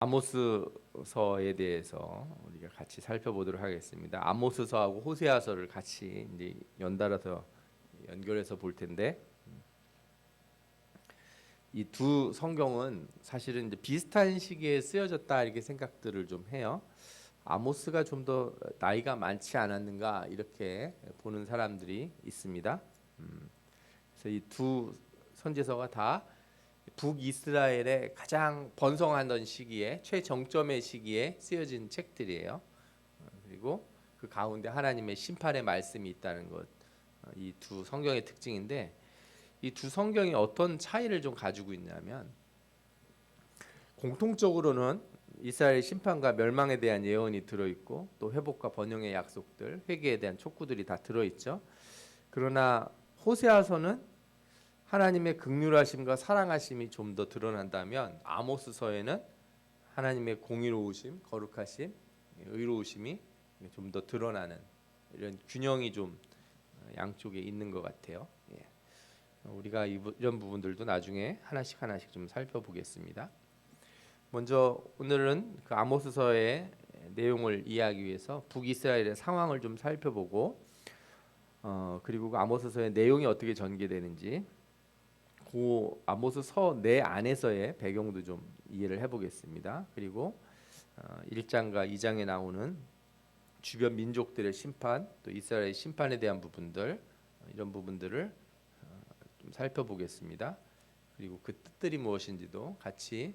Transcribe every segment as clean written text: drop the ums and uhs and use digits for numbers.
아모스서에 대해서 우리가 같이 살펴보도록 하겠습니다. 아모스서하고 호세아서를 같이 이제 연달아서 연결해서 볼 텐데, 이 두 성경은 사실은 이제 비슷한 시기에 쓰여졌다 이렇게 생각들을 좀 해요. 아모스가 좀 더 나이가 많지 않았는가 이렇게 보는 사람들이 있습니다. 그래서 이 두 선지서가 다 북이스라엘의 가장 번성하던 시기에 최정점의 시기에 쓰여진 책들이에요. 그리고 그 가운데 하나님의 심판의 말씀이 있다는 것, 이 두 성경의 특징인데, 이 두 성경이 어떤 차이를 좀 가지고 있냐면, 공통적으로는 이스라엘 심판과 멸망에 대한 예언이 들어있고, 또 회복과 번영의 약속들, 회개에 대한 촉구들이 다 들어있죠. 그러나 호세아서는 하나님의 긍휼하심과 사랑하심이 좀 더 드러난다면, 아모스서에는 하나님의 공의로우심, 거룩하심, 의로우심이 좀 더 드러나는 이런 균형이 좀 양쪽에 있는 것 같아요. 우리가 이런 부분들도 나중에 하나씩 하나씩 좀 살펴보겠습니다. 먼저 오늘은 그 아모스서의 내용을 이해하기 위해서 북이스라엘의 상황을 좀 살펴보고, 그리고 그 아모스서의 내용이 어떻게 전개되는지, 그 아모스서 내 안에서의 배경도 좀 이해를 해보겠습니다. 그리고 1장과 2장에 나오는 주변 민족들의 심판, 또 이스라엘의 심판에 대한 부분들, 이런 부분들을 좀 살펴보겠습니다. 그리고 그 뜻들이 무엇인지도 같이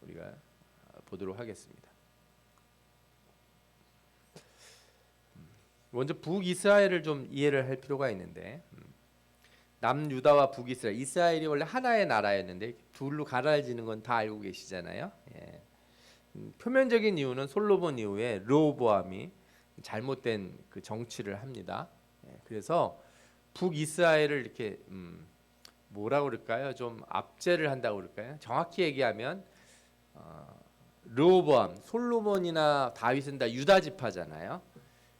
우리가 보도록 하겠습니다. 먼저 북이스라엘을 좀 이해를 할 필요가 있는데, 남유다와 북이스라엘, 이스라엘이 원래 하나의 나라였는데 둘로 갈라지는 건 다 알고 계시잖아요. 표면적인 이유는 솔로몬 이후에 르호보암이 잘못된 그 정치를 합니다. 그래서 북이스라엘을 이렇게 뭐라고 그럴까요? 좀 압제를 한다고 그럴까요? 정확히 얘기하면 르호보암, 솔로몬이나 다윗은 다 유다 지파잖아요.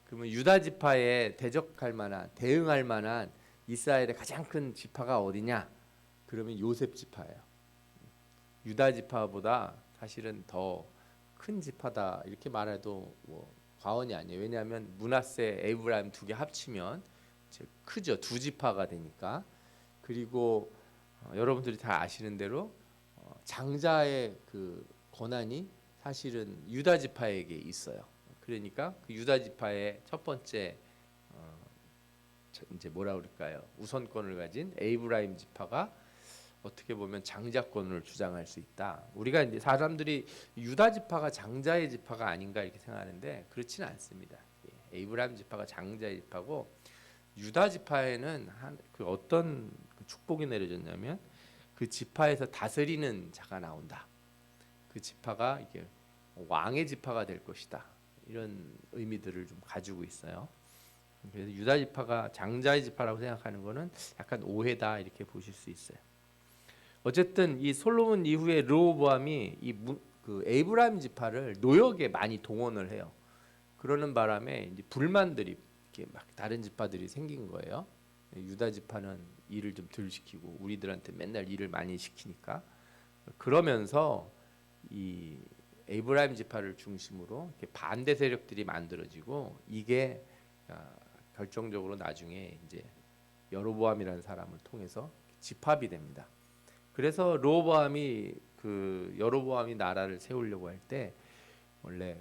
그러면 유다 지파에 대적할 만한, 대응할 만한 이스라엘의 가장 큰 지파가 어디냐? 그러면 요셉 지파예요. 유다 지파보다 사실은 더 큰 지파다 이렇게 말해도 뭐 과언이 아니에요. 왜냐하면 므낫세, 에브라임 두 개 합치면 크죠. 두 지파가 되니까. 그리고 여러분들이 다 아시는 대로 장자의 그 권한이 사실은 유다 지파에게 있어요. 그러니까 그 유다 지파의 첫 번째 이제 뭐라 그럴까요? 우선권을 가진 에이브라임 지파가 어떻게 보면 장자권을 주장할 수 있다. 우리가 이제 사람들이 유다 지파가 장자의 지파가 아닌가 이렇게 생각하는데 그렇지는 않습니다. 에이브라임 지파가 장자의 지파고, 유다 지파에는 그 어떤 축복이 내려졌냐면 그 지파에서 다스리는 자가 나온다. 그 지파가 이게 왕의 지파가 될 것이다. 이런 의미들을 좀 가지고 있어요. 그래서 유다 지파가 장자의 지파라고 생각하는 것은 약간 오해다 이렇게 보실 수 있어요. 어쨌든 이 솔로몬 이후에 르호보암이 그 에이브라임 지파를 노역에 많이 동원을 해요. 그러는 바람에 이제 불만들이 이렇게 막 다른 지파들이 생긴 거예요. 유다 지파는 일을 좀 덜 시키고 우리들한테 맨날 일을 많이 시키니까. 그러면서 이 에이브라임 지파를 중심으로 이렇게 반대 세력들이 만들어지고, 이게 결정적으로 나중에 이제 여로보암이라는 사람을 통해서 집합이 됩니다. 그래서 여로보암이 나라를 세우려고 할 때 원래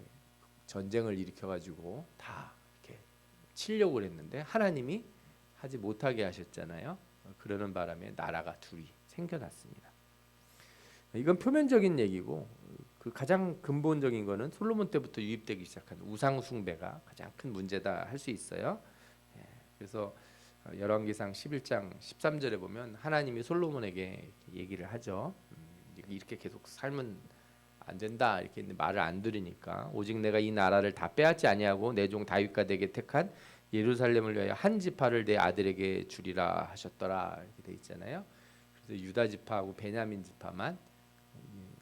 전쟁을 일으켜 가지고 다 이렇게 치려고 했는데 하나님이 하지 못하게 하셨잖아요. 그러는 바람에 나라가 둘이 생겨났습니다. 이건 표면적인 얘기고, 그 가장 근본적인 거는 솔로몬 때부터 유입되기 시작한 우상 숭배가 가장 큰 문제다 할 수 있어요. 그래서 열왕기상 11장 13절에 보면 하나님이 솔로몬에게 얘기를 하죠. 이렇게 계속 살면 안 된다 이렇게 말을 안 들으니까, 오직 내가 이 나라를 다 빼앗지 아니하고 내 종 다윗과 내게 택한 예루살렘을 위하여 한 지파를 내 아들에게 주리라 하셨더라 이렇게 돼 있잖아요. 그래서 유다 지파하고 베냐민 지파만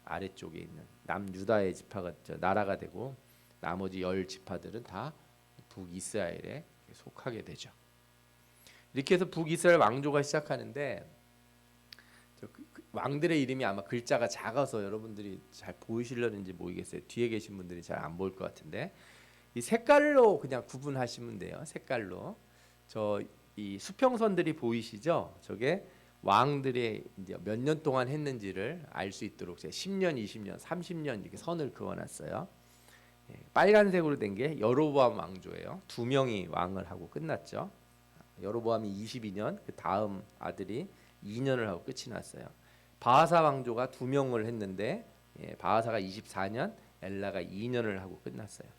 아래쪽에 있는 남유다의 지파가 나라가 되고, 나머지 10지파들은 다 북이스라엘에 속하게 되죠. 이렇게 해서 북이스라엘 왕조가 시작하는데 왕들의 이름이 아마 글자가 작아서 여러분들이 잘 보이시려는지 모르겠어요. 뒤에 계신 분들이 잘 안 보일 것 같은데 이 색깔로 그냥 구분하시면 돼요. 색깔로 저 이 수평선들이 보이시죠? 저게 왕들이 이제 몇 년 동안 했는지를 알 수 있도록 제가 10년, 20년, 30년 이렇게 선을 그어놨어요. 빨간색으로 된 게 여로보암 왕조예요. 두 명이 왕을 하고 끝났죠. 여로보암이 22년, 그 다음 아들이 2년을 하고 끝이 났어요. 바하사 왕조가 두 명을 했는데 바하사가 24년, 엘라가 2년을 하고 끝났어요.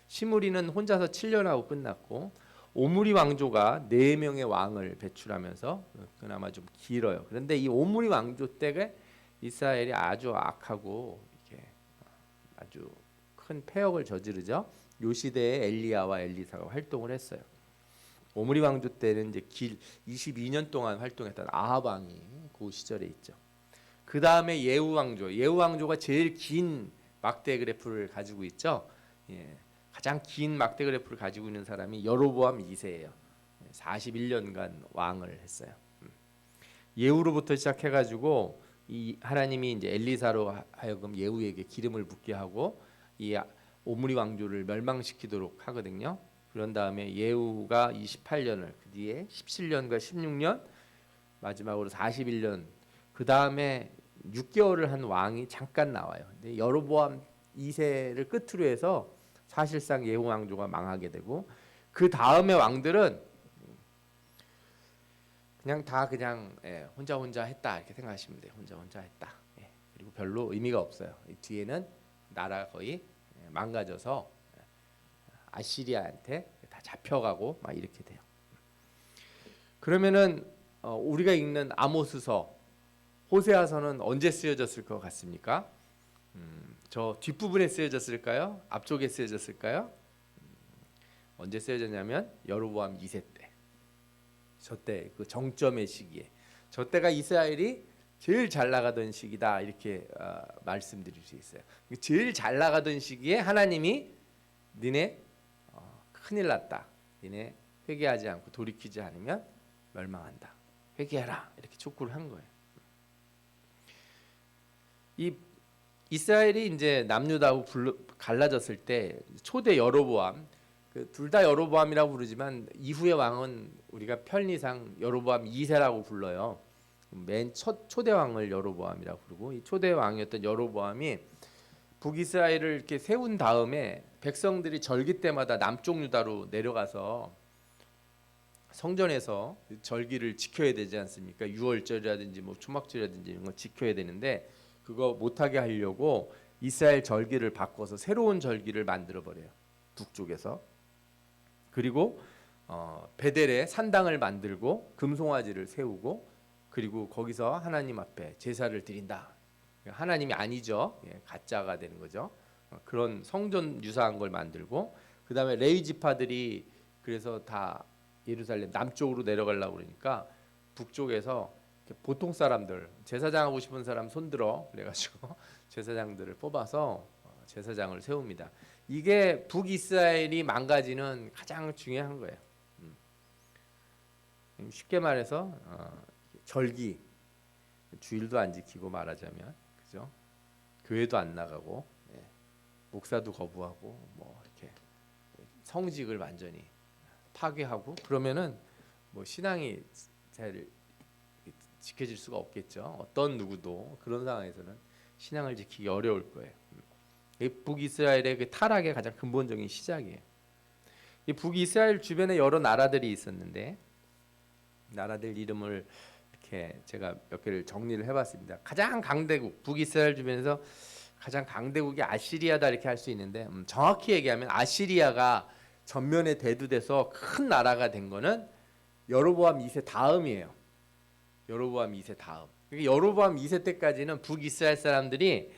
시므리는 혼자서 7년 하고 끝났고 오므리 왕조가 4명의 왕을 배출하면서 그나마 좀 길어요. 그런데 이 오므리 왕조 때가 이스라엘이 아주 악하고 이렇게 아주 큰 패역을 저지르죠. 요 시대에 엘리야와 엘리사가 활동을 했어요. 오므리 왕조 때는 이제 22년 동안 활동했던 아합 왕이 그 시절에 있죠. 그 다음에 예후 왕조, 예후 왕조가 제일 긴 막대 그래프를 가지고 있죠. 가장 긴 막대 그래프를 가지고 있는 사람이 여로보암 2세예요. 41년간 왕을 했어요. 예후로부터 시작해가지고 이 하나님이 이제 엘리사로 하여금 예후에게 기름을 붓게 하고 이 오므리 왕조를 멸망시키도록 하거든요. 그런 다음에 예후가 28년을 그 뒤에 17년과 16년 마지막으로 41년 그 다음에 6개월을 한 왕이 잠깐 나와요. 근데 여로보암 2세를 끝으로 해서 사실상 예후 왕조가 망하게 되고 그 다음의 왕들은 그냥 다 그냥 혼자 했다 이렇게 생각하시면 돼요. 혼자 했다. 그리고 별로 의미가 없어요. 이 뒤에는 나라가 거의 망가져서 아시리아한테 다 잡혀가고 막 이렇게 돼요. 그러면은 우리가 읽는 아모스서, 호세아서는 언제 쓰여졌을 것 같습니까? 저 뒷부분에 쓰여졌을까요? 앞쪽에 쓰여졌을까요? 언제 쓰여졌냐면 여로보암 2세 때. 저때 그 정점의 시기에. 저때가 이스라엘이 제일 잘 나가던 시기다 이렇게 말씀드릴 수 있어요. 제일 잘 나가던 시기에 하나님이 너네 큰일 났다. 너네 회개하지 않고 돌이키지 않으면 멸망한다. 회개하라 이렇게 촉구를 한 거예요. 이 이스라엘이 이제 남유다하고 갈라졌을 때 초대 여로보암, 둘 다 여로보암이라고 부르지만 이후의 왕은 우리가 편리상 여로보암 2세라고 불러요. 맨 첫 초대 왕을 여로보암이라고 부르고 이 초대 왕이었던 여로보암이 북이스라엘을 이렇게 세운 다음에 백성들이 절기 때마다 남쪽 유다로 내려가서 성전에서 절기를 지켜야 되지 않습니까? 유월절이라든지 뭐 초막절이라든지 이런 거 지켜야 되는데 그거 못하게 하려고 이스라엘 절기를 바꿔서 새로운 절기를 만들어 버려요. 북쪽에서. 그리고 베델에 산당을 만들고 금송아지를 세우고 그리고 거기서 하나님 앞에 제사를 드린다. 하나님이 아니죠. 가짜가 되는 거죠. 그런 성전 유사한 걸 만들고 그 다음에 레위 지파들이 그래서 다 예루살렘 남쪽으로 내려가려고 그러니까 북쪽에서 보통 사람들 제사장 하고 싶은 사람 손들어 그래가지고 제사장들을 뽑아서 제사장을 세웁니다. 이게 북이스라엘이 망가지는 가장 중요한 거예요. 쉽게 말해서 절기 주일도 안 지키고 말하자면 그죠? 교회도 안 나가고 목사도 거부하고 뭐 이렇게 성직을 완전히 파괴하고 그러면은 뭐 신앙이 잘 지켜질 수가 없겠죠. 어떤 누구도 그런 상황에서는 신앙을 지키기 어려울 거예요. 북이스라엘의 그 타락의 가장 근본적인 시작이에요. 이 북이스라엘 주변에 여러 나라들이 있었는데 나라들 이름을 이렇게 제가 몇 개를 정리를 해봤습니다. 가장 강대국 북이스라엘 주변에서 가장 강대국이 아시리아다 이렇게 할 수 있는데 정확히 얘기하면 아시리아가 전면에 대두돼서 큰 나라가 된 거는 여로보암 2세 다음이에요. 여로보암 2세 다음. 그러니까 여로보암 2세 때까지는 북이스라엘 사람들이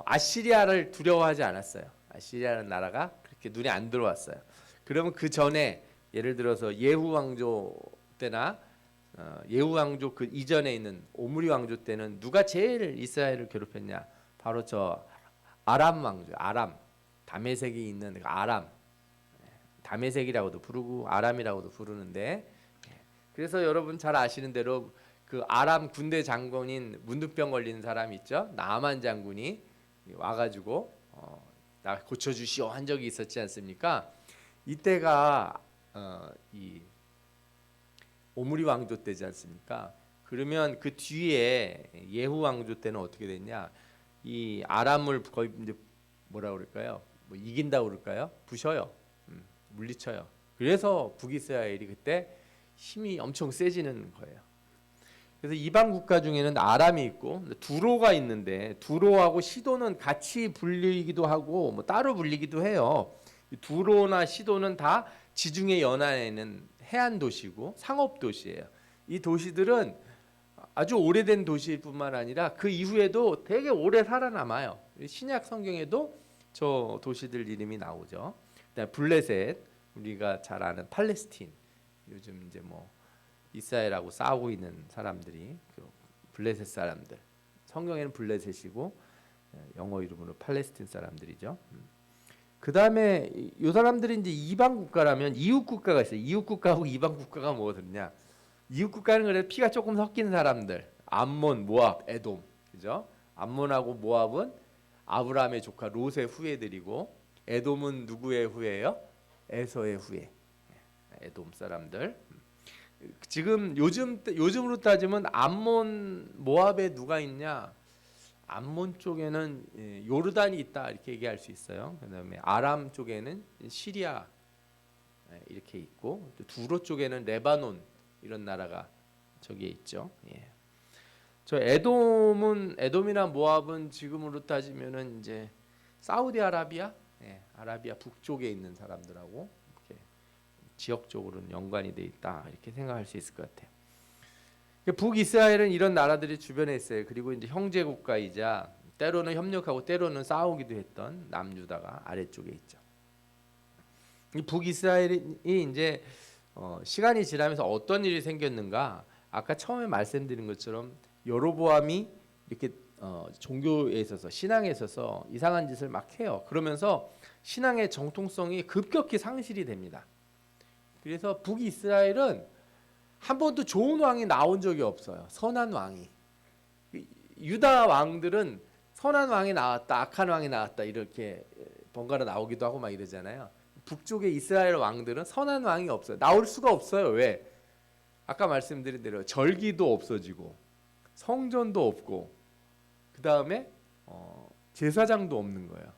아시리아를 두려워하지 않았어요. 아시리아라는 나라가 그렇게 눈에 안 들어왔어요. 그러면 그 전에 예를 들어서 예후 왕조 때나 예후 왕조 그 이전에 있는 오므리 왕조 때는 누가 제일 이스라엘을 괴롭혔냐? 바로 저 아람 왕조, 아람 다메섹이 있는 아람, 다메섹이라고도 부르고 아람이라고도 부르는데 그래서 여러분 잘 아시는 대로 그 아람 군대 장군인 문둥병 걸린 사람 있죠. 나만 장군이 와가지고 나 고쳐주시오 한 적이 있었지 않습니까? 이때가 이 오므리 왕조 때지 않습니까? 그러면 그 뒤에 예후 왕조 때는 어떻게 됐냐? 이 아람을 거의 이제 뭐라 그럴까요? 뭐 이긴다 그럴까요? 부셔요. 물리쳐요. 그래서 북이스라엘이 그때 힘이 엄청 세지는 거예요. 그래서 이방 국가 중에는 아람이 있고 두로가 있는데 두로하고 시도는 같이 불리기도 하고 뭐 따로 불리기도 해요. 두로나 시도는 다 지중해 연안에 있는 해안 도시고 상업 도시예요. 이 도시들은 아주 오래된 도시뿐만 아니라 그 이후에도 되게 오래 살아남아요. 신약 성경에도 저 도시들 이름이 나오죠. 블레셋, 우리가 잘 아는 팔레스틴, 요즘 이제 뭐 이스라엘하고 싸우고 있는 사람들이 그 블레셋 사람들. 성경에는 블레셋이고 영어 이름으로 팔레스틴 사람들이죠. 그 다음에 이 사람들이 이제 이방 국가라면 이웃 국가가 있어요. 이웃 국가하고 이방 국가가 뭐였냐? 이웃 국가는 그래도 피가 조금 섞인 사람들. 암몬, 모압, 에돔, 그죠? 암몬하고 모압은 아브라함의 조카 롯의 후예들이고, 에돔은 누구의 후예예요? 에서의 후예. 에돔 사람들. 지금 요즘으로 따지면 암몬, 모압에 누가 있냐? 암몬 쪽에는 요르단이 있다 이렇게 얘기할 수 있어요. 그다음에 아람 쪽에는 시리아 이렇게 있고, 또 두로 쪽에는 레바논 이런 나라가 저기에 있죠. 예. 저 에돔이나 모압은 지금으로 따지면은 이제 사우디아라비아, 아라비아 북쪽에 있는 사람들하고 이렇게 지역적으로는 연관이 돼 있다 이렇게 생각할 수 있을 것 같아요. 북이스라엘은 이런 나라들이 주변에 있어요. 그리고 이제 형제 국가이자 때로는 협력하고 때로는 싸우기도 했던 남유다가 아래쪽에 있죠. 이 북이스라엘이 이제 시간이 지나면서 어떤 일이 생겼는가? 아까 처음에 말씀드린 것처럼 여로보암이 이렇게 종교에 있어서 신앙에 있어서 이상한 짓을 막 해요. 그러면서 신앙의 정통성이 급격히 상실이 됩니다. 그래서 북이스라엘은 한 번도 좋은 왕이 나온 적이 없어요. 선한 왕이. 유다 왕들은 선한 왕이 나왔다, 악한 왕이 나왔다 이렇게 번갈아 나오기도 하고 막 이러잖아요. 북쪽의 이스라엘 왕들은 선한 왕이 없어요. 나올 수가 없어요. 왜? 아까 말씀드린 대로 절기도 없어지고 성전도 없고 그 다음에 제사장도 없는 거예요.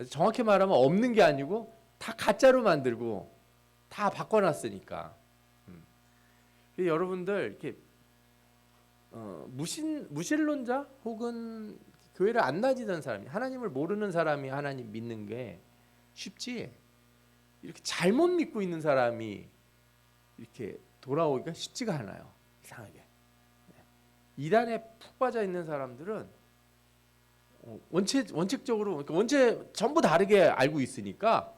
정확히 말하면 없는 게 아니고 다 가짜로 만들고 다 바꿔놨으니까. 여러분들 이렇게 무신론자 혹은 교회를 안 다니던 사람이, 하나님을 모르는 사람이 하나님 믿는 게 쉽지, 이렇게 잘못 믿고 있는 사람이 이렇게 돌아오기가 쉽지가 않아요. 이상하게 이단에 푹 빠져 있는 사람들은 원칙적으로 원체 전부 다르게 알고 있으니까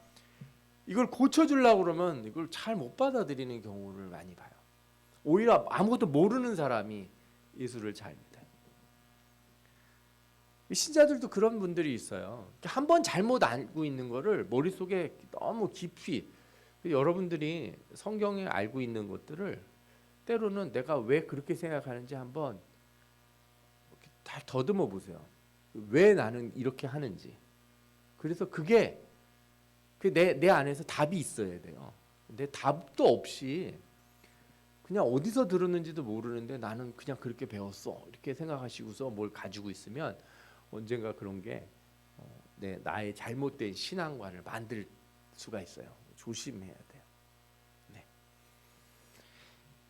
이걸 고쳐주려고 그러면 이걸 잘 못 받아들이는 경우를 많이 봐요. 오히려 아무것도 모르는 사람이 예수를 잘 믿어요. 신자들도 그런 분들이 있어요. 한 번 잘못 알고 있는 거를 머릿속에 너무 깊이, 여러분들이 성경에 알고 있는 것들을 때로는 내가 왜 그렇게 생각하는지 한번 다 더듬어 보세요. 왜 나는 이렇게 하는지. 그래서 그게 내 안에서 답이 있어야 돼요. 근데 답도 없이 그냥 어디서 들었는지도 모르는데 나는 그냥 그렇게 배웠어 이렇게 생각하시고서 뭘 가지고 있으면 언젠가 그런 게 나의 잘못된 신앙관을 만들 수가 있어요. 조심해야 돼요. 네.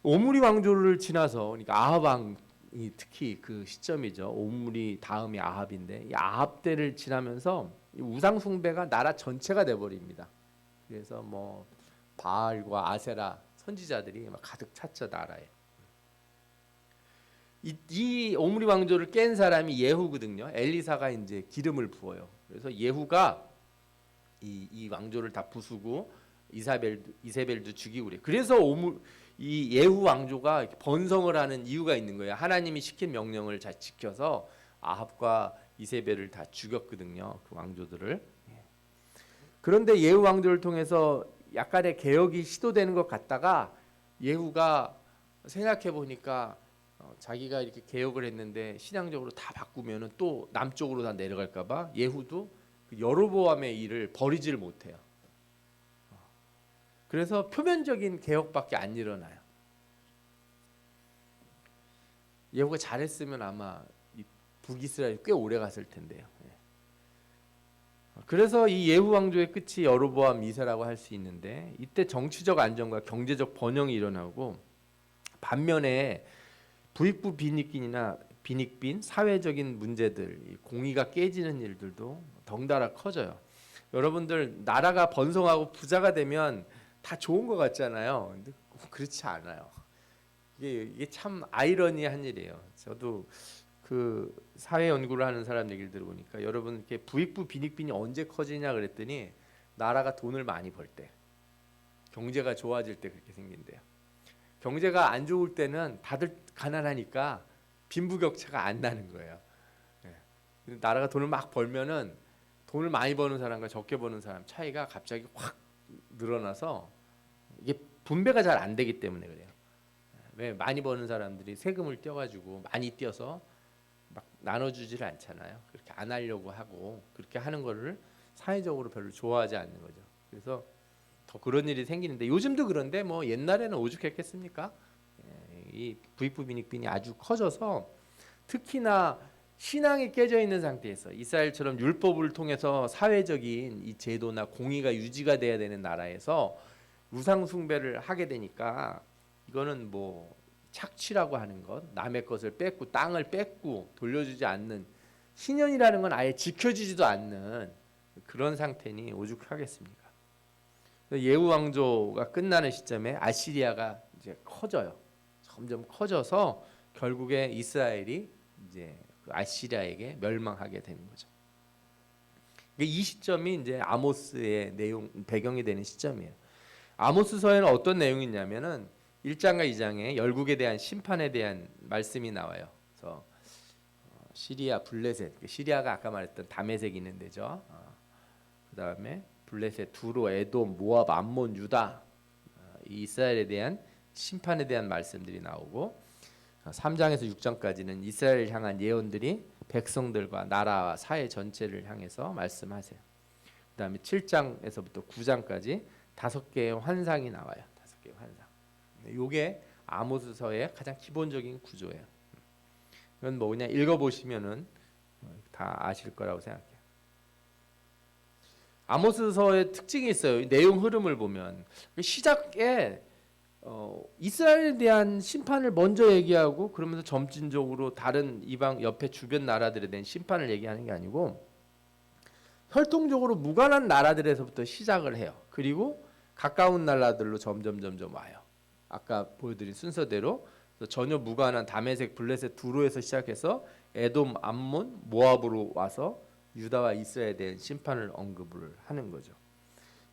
오므리 왕조를 지나서, 그러니까 아합 왕이 특히 그 시점이죠. 오므리 다음이 아합인데, 이 아합 때를 지나면서 우상 숭배가 나라 전체가 돼 버립니다. 그래서 뭐 바알과 아세라 선지자들이 막 가득 찼죠, 나라에. 이 오므리 왕조를 깬 사람이 예후거든요. 엘리사가 이제 기름을 부어요. 그래서 예후가 이 왕조를 다 부수고 이세벨도 죽이고 그래. 그래서 이 예후 왕조가 번성을 하는 이유가 있는 거예요. 하나님이 시킨 명령을 잘 지켜서 아합과 이세벨을 다 죽였거든요. 그 왕조들을. 그런데 예후 왕조를 통해서 약간의 개혁이 시도되는 것 같다가 예후가 생각해 보니까 자기가 이렇게 개혁을 했는데 신앙적으로 다 바꾸면은 또 남쪽으로 다 내려갈까봐 예후도 그 여로보암의 일을 버리질 못해요. 그래서 표면적인 개혁밖에 안 일어나요. 예후가 잘했으면 아마 이 북이스라엘 꽤 오래 갔을 텐데요. 그래서 이 예후 왕조의 끝이 여로보암 2세라고 할 수 있는데, 이때 정치적 안정과 경제적 번영이 일어나고, 반면에 부익부 빈익빈 사회적인 문제들, 공의가 깨지는 일들도 덩달아 커져요. 여러분들 나라가 번성하고 부자가 되면 다 좋은 것 같잖아요. 근데 그렇지 않아요. 이게 참 아이러니한 일이에요. 저도 그 사회 연구를 하는 사람 얘기를 들어보니까, 여러분 이렇게 부익부 빈익빈이 언제 커지냐 그랬더니 나라가 돈을 많이 벌 때, 경제가 좋아질 때 그렇게 생긴대요. 경제가 안 좋을 때는 다들 가난하니까 빈부격차가 안 나는 거예요. 나라가 돈을 막 벌면은 돈을 많이 버는 사람과 적게 버는 사람 차이가 갑자기 확 늘어나서 이게 분배가 잘 안 되기 때문에 그래요. 왜 많이 버는 사람들이 세금을 떼가지고 많이 떼어서 막 나눠주지를 않잖아요. 그렇게 안 하려고 하고, 그렇게 하는 거를 사회적으로 별로 좋아하지 않는 거죠. 그래서 더 그런 일이 생기는데, 요즘도 그런데 뭐 옛날에는 오죽했겠습니까? 이 부익부 빈익빈이 아주 커져서, 특히나 신앙이 깨져 있는 상태에서 이스라엘처럼 율법을 통해서 사회적인 이 제도나 공의가 유지가 돼야 되는 나라에서 우상 숭배를 하게 되니까, 이거는 뭐 착취라고 하는 것, 남의 것을 뺏고 땅을 뺏고 돌려주지 않는, 신현이라는 건 아예 지켜지지도 않는 그런 상태니 오죽하겠습니까? 예후 왕조가 끝나는 시점에 아시리아가 이제 커져요. 점점 커져서 결국에 이스라엘이 이제 그 아시리아에게 멸망하게 되는 거죠. 이 시점이 이제 아모스의 내용 배경이 되는 시점이에요. 아모스서에는 어떤 내용이 있냐면은 1장과 2장에 열국에 대한 심판에 대한 말씀이 나와요. 그래서 시리아 블레셋, 시리아가 아까 말했던 다메섹 있는 데죠. 그다음에 블레셋, 두로, 에돔, 모압, 암몬, 유다, 이 이스라엘에 대한 심판에 대한 말씀들이 나오고, 3장에서 6장까지는 이스라엘을 향한 예언들이 백성들과 나라와 사회 전체를 향해서 말씀하세요. 그다음에 7장에서부터 9장까지 5개의 환상이 나와요. 5개의 환상. 이게 아모스서의 가장 기본적인 구조예요. 이건 뭐 그냥 읽어보시면은 다 아실 거라고 생각해요. 아모스서의 특징이 있어요. 내용 흐름을 보면 시작에 이스라엘에 대한 심판을 먼저 얘기하고, 그러면서 점진적으로 다른 이방 옆에 주변 나라들에 대한 심판을 얘기하는 게 아니고, 혈통적으로 무관한 나라들에서부터 시작을 해요. 그리고 가까운 나라들로 점점 와요. 아까 보여드린 순서대로 전혀 무관한 다메섹, 블레셋, 두로에서 시작해서 에돔, 암몬, 모압으로 와서 유다와 이스라엘에 대한 심판을 언급을 하는 거죠.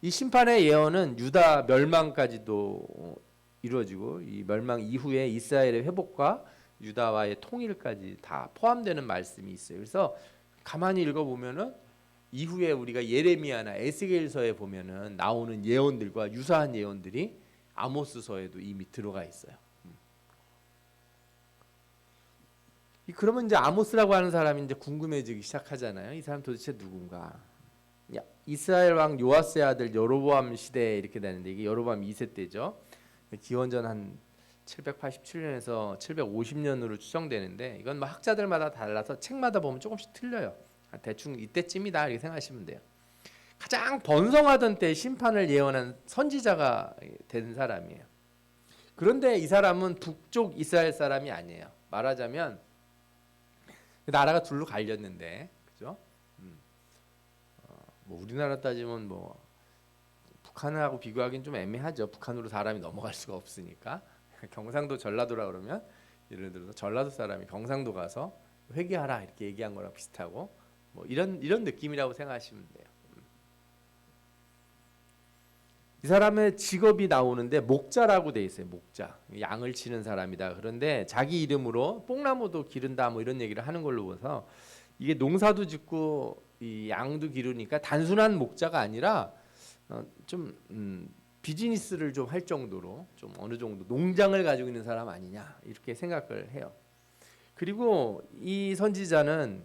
이 심판의 예언은 유다 멸망까지도 이루어지고, 이 멸망 이후에 이스라엘의 회복과 유다와의 통일까지 다 포함되는 말씀이 있어요. 그래서 가만히 읽어보면은 이후에 우리가 예레미야나 에스겔서에 보면은 나오는 예언들과 유사한 예언들이 아모스서에도 이미 들어가 있어요. 그러면 이제 아모스라고 하는 사람이 이제 궁금해지기 시작하잖아요. 이 사람 도대체 누군가? 이스라엘 왕 요아스의 아들 여로보암 시대에 이렇게 되는데, 이게 여로보암 2세 때죠. 기원전 한 787년에서 750년으로 추정되는데, 이건 뭐 학자들마다 달라서 책마다 보면 조금씩 틀려요. 대충 이때쯤이다 이렇게 생각하시면 돼요. 가장 번성하던 때 심판을 예언한 선지자가 된 사람이에요. 그런데 이 사람은 북쪽 이스라엘 사람이 아니에요. 말하자면 나라가 둘로 갈렸는데, 그죠? 뭐 우리나라 따지면 뭐 북한하고 비교하기는 좀 애매하죠. 북한으로 사람이 넘어갈 수가 없으니까. 경상도 전라도라 그러면 예를 들어서 전라도 사람이 경상도 가서 회개하라 이렇게 얘기한 거랑 비슷하고, 뭐 이런 느낌이라고 생각하시면 돼요. 이 사람의 직업이 나오는데 목자라고 돼 있어요. 목자, 양을 치는 사람이다. 그런데 자기 이름으로 뽕나무도 기른다 뭐 이런 얘기를 하는 걸로 봐서, 이게 농사도 짓고 이 양도 기르니까 단순한 목자가 아니라 좀 비즈니스를 좀 할 정도로 좀 어느 정도 농장을 가지고 있는 사람 아니냐 이렇게 생각을 해요. 그리고 이 선지자는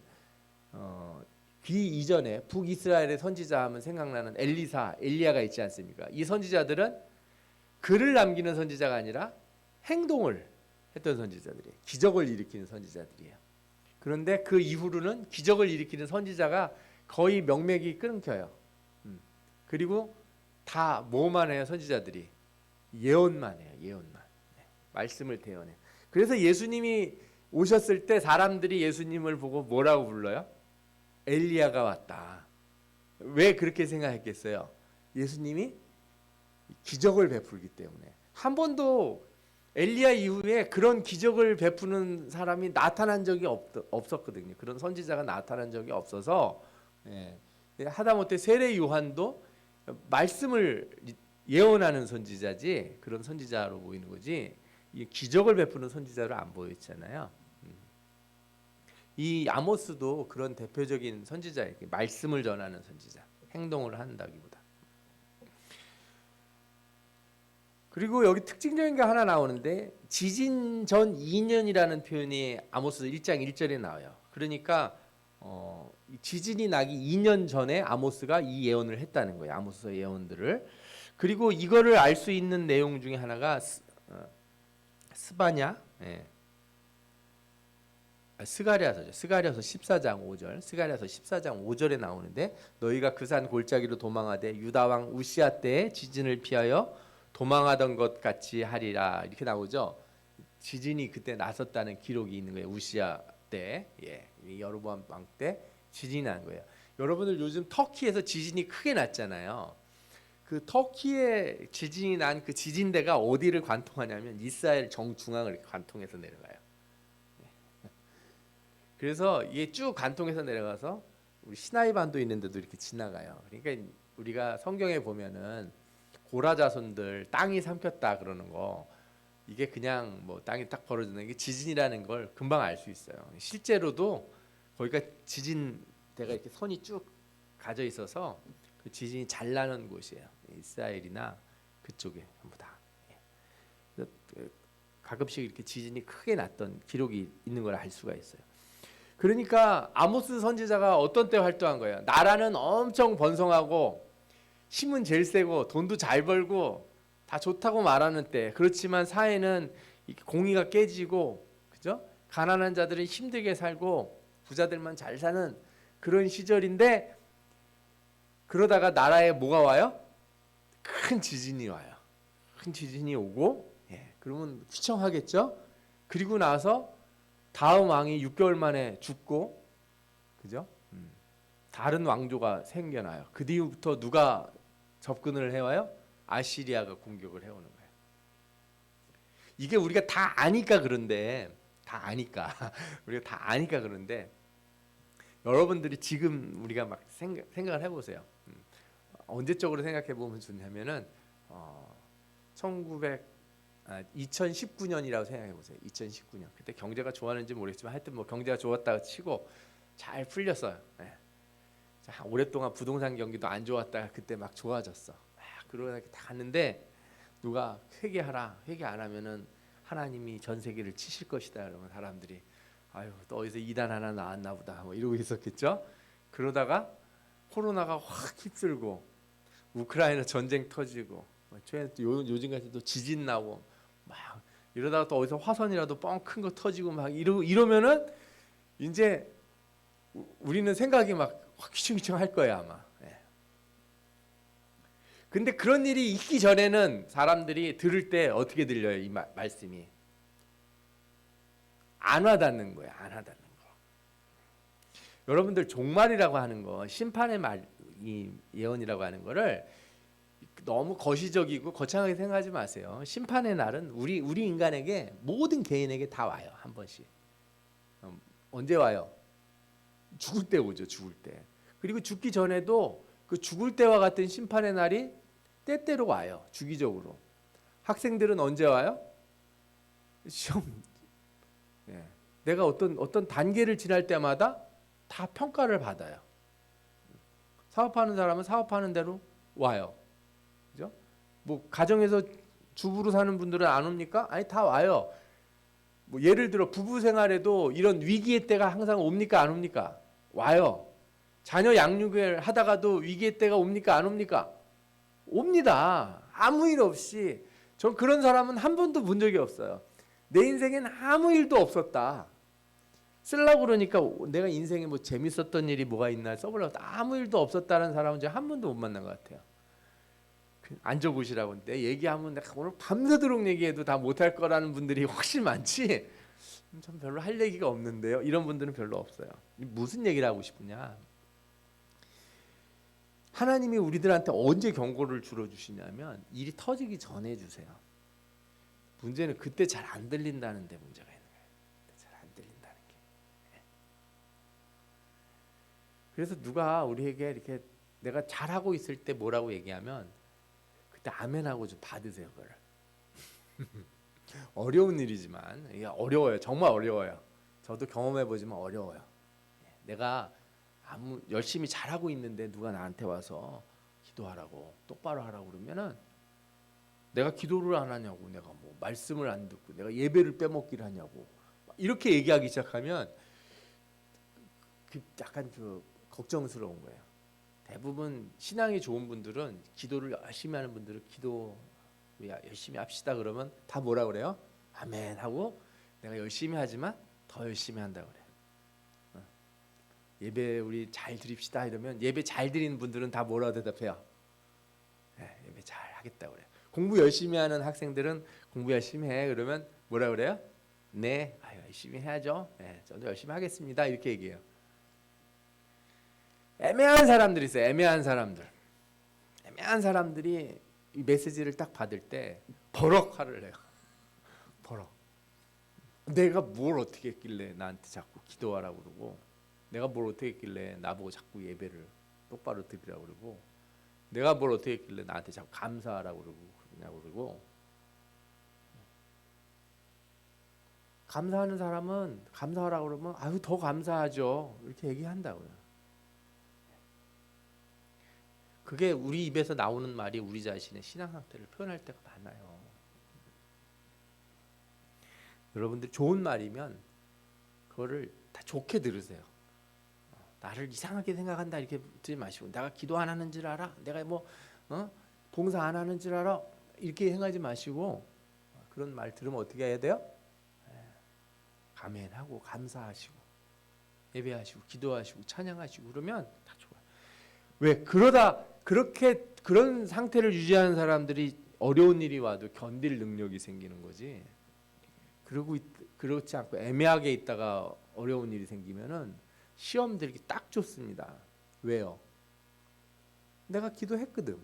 그 이전에 북이스라엘의 선지자 하면 생각나는 엘리사, 엘리야가 있지 않습니까? 이 선지자들은 글을 남기는 선지자가 아니라 행동을 했던 선지자들이에요. 기적을 일으키는 선지자들이에요. 그런데 그 이후로는 기적을 일으키는 선지자가 거의 명맥이 끊겨요. 그리고 다 뭐만 해요? 선지자들이 예언만 해요. 예언만. 말씀을 대언해요. 그래서 예수님이 오셨을 때 사람들이 예수님을 보고 뭐라고 불러요? 엘리야가 왔다. 왜 그렇게 생각했겠어요? 예수님이 기적을 베풀기 때문에. 한 번도 엘리야 이후에 그런 기적을 베푸는 사람이 나타난 적이 없었거든요. 그런 선지자가 나타난 적이 없어서 하다못해 세례 요한도 말씀을 예언하는 선지자지 그런 선지자로 보이는 거지 기적을 베푸는 선지자로 안 보였잖아요. 이 아모스도 그런 대표적인 선지자예요. 말씀을 전하는 선지자, 행동을 한다기보다. 그리고 여기 특징적인 게 하나 나오는데 지진 전 2년이라는 표현이 아모스 1장 1절에 나와요. 그러니까 지진이 나기 2년 전에 아모스가 이 예언을 했다는 거예요. 아모스 예언들을. 그리고 이거를 알 수 있는 내용 중에 하나가 스가랴서죠. 스가랴서 14장 5절. 스가랴서 14장 5절에 나오는데 너희가 그 산 골짜기로 도망하되 유다 왕 우시야 때에 지진을 피하여 도망하던 것 같이 하리라. 이렇게 나오죠. 지진이 그때 났었다는 기록이 있는 거예요. 우시야 때, 여로보암 왕 때 지진이 난 거예요. 여러분들 요즘 터키에서 지진이 크게 났잖아요. 그 터키에 지진이 난 그 지진대가 어디를 관통하냐면 이스라엘 정중앙을 관통해서 내려가요. 그래서 이게 쭉 관통해서 내려가서 우리 시나이 반도 있는데도 이렇게 지나가요. 그러니까 우리가 성경에 보면은 고라 자손들 땅이 삼켰다 그러는 거 이게 그냥 뭐 땅이 딱 벌어지는 게 지진이라는 걸 금방 알 수 있어요. 실제로도 거기가 지진대가 이렇게 선이 쭉 가져 있어서 그 지진이 잘 나는 곳이에요. 이스라엘이나 그쪽에 전부 다. 가끔씩 이렇게 지진이 크게 났던 기록이 있는 걸 알 수가 있어요. 그러니까 아모스 선지자가 어떤 때 활동한 거예요? 나라는 엄청 번성하고 힘은 제일 세고 돈도 잘 벌고 다 좋다고 말하는 때, 그렇지만 사회는 공의가 깨지고, 그죠? 가난한 자들은 힘들게 살고 부자들만 잘 사는 그런 시절인데, 그러다가 나라에 뭐가 와요? 큰 지진이 와요. 큰 지진이 오고, 그러면 휘청하겠죠? 그리고 나서 다음 왕이 6개월 만에 죽고, 그죠? 다른 왕조가 생겨나요. 그 뒤부터 누가 접근을 해와요? 아시리아가 공격을 해오는 거예요. 이게 우리가 다 아니까 그런데, 우리가 다 아니까 그런데, 여러분들이 지금 우리가 막 생각을 해보세요. 언제적으로 생각해 보면 좋냐면은 2019년이라고 생각해 보세요. 2019년. 그때 경제가 좋았는지 모르겠지만 하여튼 뭐 경제가 좋았다고 치고 잘 풀렸어요. 오랫동안 부동산 경기도 안 좋았다가 그때 막 좋아졌어. 그러다 이렇게 다 갔는데 누가 회개하라. 회개 안 하면은 하나님이 전 세계를 치실 것이다. 그러면 사람들이 아유 또 어디서 이단 하나 나왔나 보다 뭐 이러고 있었겠죠. 그러다가 코로나가 확 휩쓸고 우크라이나 전쟁 터지고 요즘같이 또 지진 나고 막 이러다가 또 어디서 화선이라도 뻥 큰 거 터지고 막 이러면은 이제 우리는 생각이 막 확 휘청휘청 할 거야 아마. 근데 그런 일이 있기 전에는 사람들이 들을 때 어떻게 들려요? 이 말씀이 안 와닿는 거예요. 안 와닿는 거. 여러분들 종말이라고 하는 거, 심판의 이 예언이라고 하는 거를 너무 거시적이고 거창하게 생각하지 마세요. 심판의 날은 우리 인간에게 모든 개인에게 다 와요. 한 번씩. 언제 와요? 죽을 때 오죠. 죽을 때. 그리고 죽기 전에도 그 죽을 때와 같은 심판의 날이 때때로 와요. 주기적으로. 학생들은 언제 와요? 시험. 내가 어떤 단계를 지날 때마다 다 평가를 받아요. 사업하는 사람은 사업하는 대로 와요. 그죠? 뭐 가정에서 주부로 사는 분들은 안 옵니까? 아니 다 와요. 뭐 예를 들어 부부 생활에도 이런 위기의 때가 항상 옵니까? 안 옵니까? 와요. 자녀 양육을 하다가도 위기의 때가 옵니까? 안 옵니까? 옵니다. 아무 일 없이. 전 그런 사람은 한 번도 본 적이 없어요. 내 인생엔 아무 일도 없었다. 쓰려고 그러니까 내가 인생에 뭐 재밌었던 일이 뭐가 있나 써보려고 아무 일도 없었다는 사람은 제가 한 번도 못 만난 것 같아요. 앉아보시라고 했는데 얘기하면 내가 오늘 밤새도록 얘기해도 다 못할 거라는 분들이 훨씬 많지. 전 별로 할 얘기가 없는데요. 이런 분들은 별로 없어요. 무슨 얘기를 하고 싶으냐? 하나님이 우리들한테 언제 경고를 주러 주시냐면 일이 터지기 전에 주세요. 문제는 그때 잘 안 들린다는 데 문제가 있는 거예요. 잘 안 들린다는 게. 그래서 누가 우리에게 이렇게 내가 잘하고 있을 때 뭐라고 얘기하면 그때 아멘하고 좀 받으세요. 그걸. 어려운 일이지만 이게 어려워요. 정말 어려워요. 저도 경험해보지만 어려워요. 내가 아무 열심히 잘하고 있는데 누가 나한테 와서 기도하라고 똑바로 하라고 그러면은 내가 기도를 안 하냐고, 내가 뭐 말씀을 안 듣고 내가 예배를 빼먹기를 하냐고 이렇게 얘기하기 시작하면 약간 걱정스러운 거예요. 대부분 신앙이 좋은 분들은 기도를 열심히 하는 분들은 기도 열심히 합시다 그러면 다 뭐라 그래요? 아멘 하고 내가 열심히 하지만 더 열심히 한다 그래요. 예배 우리 잘 드립시다 이러면 예배 잘 드리는 분들은 다 뭐라 대답해요? 네, 예배 잘 하겠다 그래요. 공부 열심히 하는 학생들은 공부 열심히 해 그러면 뭐라 그래요? 네, 열심히 해야죠. 네, 저도 열심히 하겠습니다 이렇게 얘기해요. 애매한 사람들이 있어요. 애매한 사람들이 이 메시지를 딱 받을 때 버럭 화를 내요. 버럭. 내가 뭘 어떻게 했길래 나한테 자꾸 기도하라고 그러고, 내가 뭘 어떻게 했길래 나보고 자꾸 예배를 똑바로 드리라고 그러고, 내가 뭘 어떻게 했길래 나한테 자꾸 감사하라고 그러고. 감사하는 사람은 감사하라고 그러면 아유 더 감사하죠 이렇게 얘기한다고요. 그게 우리 입에서 나오는 말이 우리 자신의 신앙 상태를 표현할 때가 많아요. 여러분들 좋은 말이면 그거를 다 좋게 들으세요. 나를 이상하게 생각한다 이렇게 듣지 마시고, 내가 기도 안 하는 줄 알아? 내가 뭐 봉사 안 하는 줄 알아? 이렇게 생각하지 마시고 그런 말 들으면 어떻게 해야 돼요? 아멘하고 감사하시고 예배하시고 기도하시고 찬양하시고 그러면 다 좋아요. 왜? 그러다 그런 상태를 유지하는 사람들이 어려운 일이 와도 견딜 능력이 생기는 거지. 그러고 그렇지 않고 애매하게 있다가 어려운 일이 생기면은 시험 들기 딱 좋습니다. 왜요? 내가 기도했거든.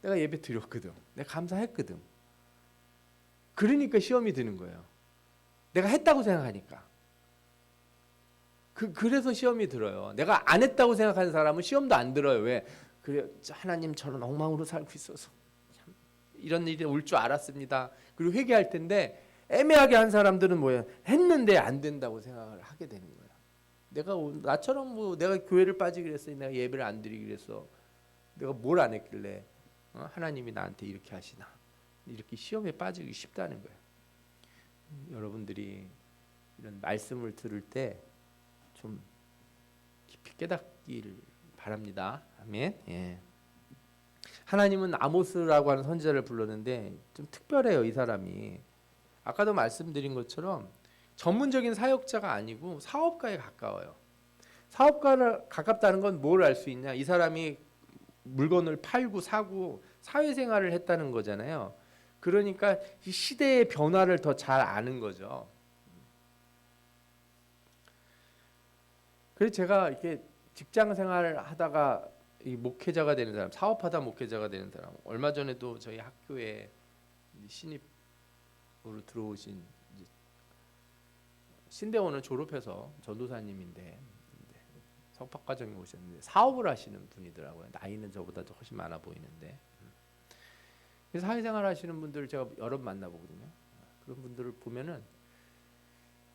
내가 예배 드렸거든. 내가 감사했거든. 그러니까 시험이 드는 거예요. 내가 했다고 생각하니까. 그래서 시험이 들어요. 내가 안 했다고 생각하는 사람은 시험도 안 들어요. 왜? 그래 하나님 저는 엉망으로 살고 있어서 참 이런 일이 올 줄 알았습니다. 그리고 회개할 텐데 애매하게 한 사람들은 뭐야? 했는데 안 된다고 생각을 하게 되는 거예요. 내가 나처럼 뭐 내가 교회를 빠지기로 했어, 내가 예배를 안 드리기로 했어, 내가 뭘 안 했길래 하나님이 나한테 이렇게 하시나, 이렇게 시험에 빠지기 쉽다는 거예요. 여러분들이 이런 말씀을 들을 때 좀 깊이 깨닫기를 바랍니다. 아멘. 예. 하나님은 아모스라고 하는 선지자를 불렀는데 좀 특별해요. 이 사람이 아까도 말씀드린 것처럼 전문적인 사역자가 아니고 사업가에 가까워요. 사업가를 가깝다는 건 뭘 알 수 있냐? 이 사람이 물건을 팔고 사고 사회생활을 했다는 거잖아요. 그러니까 이 시대의 변화를 더 잘 아는 거죠. 그래서 제가 이렇게 직장 생활을 하다가 이 목회자가 되는 사람, 사업하다 목회자가 되는 사람, 얼마 전에도 저희 학교에 신입으로 들어오신 신대원을 졸업해서 전도사님인데 석박과정에 오셨는데 사업을 하시는 분이더라고요. 나이는 저보다 훨씬 많아 보이는데. 그래서 사회생활 하시는 분들을 제가 여러 번 만나보거든요. 그런 분들을 보면은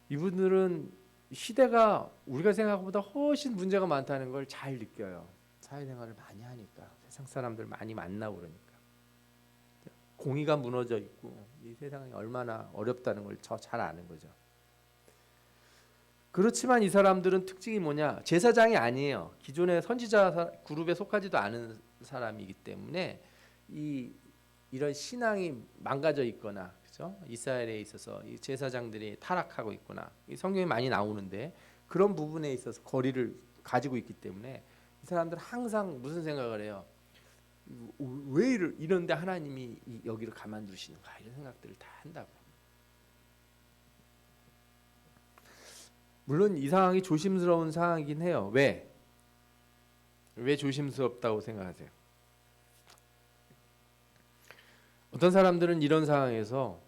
이분들은 시대가 우리가 생각한 것보다 훨씬 문제가 많다는 걸 잘 느껴요. 사회생활을 많이 하니까, 세상 사람들 많이 만나고 그러니까. 공의가 무너져 있고 이 세상이 얼마나 어렵다는 걸 잘 아는 거죠. 그렇지만 이 사람들은 특징이 뭐냐? 제사장이 아니에요. 기존의 선지자 그룹에 속하지도 않은 사람이기 때문에 이런 신앙이 망가져 있거나, 그죠? 이스라엘에 있어서 이 제사장들이 타락하고 있거나, 이 성경에 많이 나오는데 그런 부분에 있어서 거리를 가지고 있기 때문에 이 사람들은 항상 무슨 생각을 해요? 왜 이런데 하나님이 여기를 가만두시는가, 이런 생각들을 다 한다고. 물론 이 상황이 조심스러운 상황이긴 해요. 왜 조심스럽다고 생각하세요? 어떤 사람들은 이런 상황에서